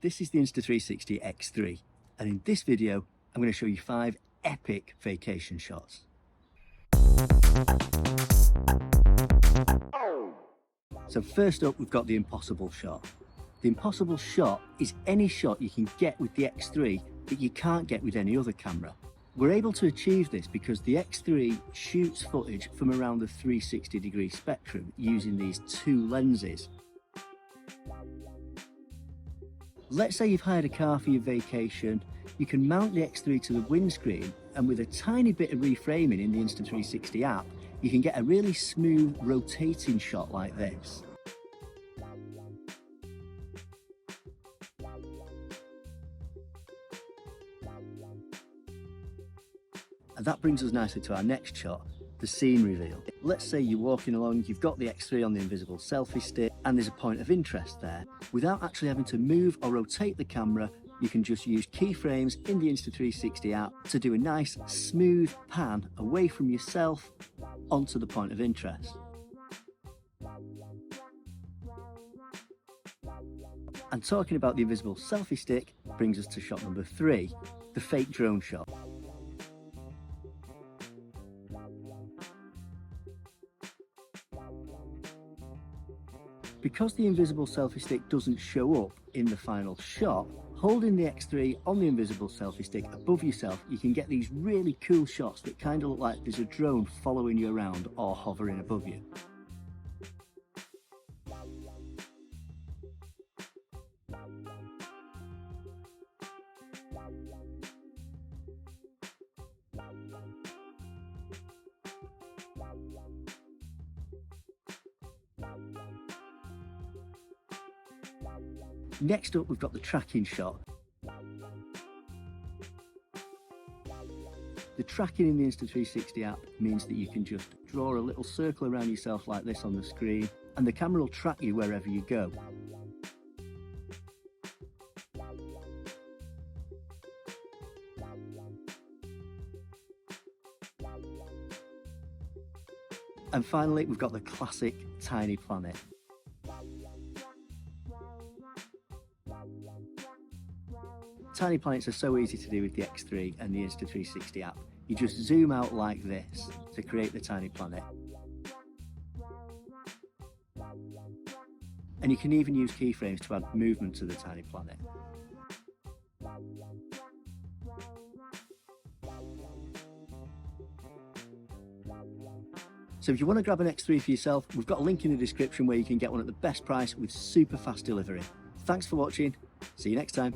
This is the Insta360 X3, and in this video I'm going to show you 5 epic vacation shots. So first up, we've got the impossible shot. The impossible shot is any shot you can get with the X3 that you can't get with any other camera. We're able to achieve this because the X3 shoots footage from around the 360-degree spectrum using these 2 lenses. Let's say you've hired a car for your vacation. You can mount the X3 to the windscreen, and with a tiny bit of reframing in the Insta360 app, you can get a really smooth rotating shot like this. And that brings us nicely to our next shot, the scene reveal. Let's say you're walking along, you've got the X3 on the Invisible Selfie Stick, and there's a point of interest there. Without actually having to move or rotate the camera, you can just use keyframes in the Insta360 app to do a nice smooth pan away from yourself onto the point of interest. And talking about the Invisible Selfie Stick brings us to shot number 3, the fake drone shot. Because the Invisible Selfie Stick doesn't show up in the final shot, holding the X3 on the Invisible Selfie Stick above yourself, you can get these really cool shots that kind of look like there's a drone following you around or hovering above you. Next up, we've got the tracking shot. The tracking in the Insta360 app means that you can just draw a little circle around yourself like this on the screen, and the camera will track you wherever you go. And finally, we've got the classic tiny planet. Tiny planets are so easy to do with the X3 and the Insta360 app. You just zoom out like this to create the tiny planet. And you can even use keyframes to add movement to the tiny planet. So if you want to grab an X3 for yourself, we've got a link in the description where you can get one at the best price with super fast delivery. Thanks for watching. See you next time.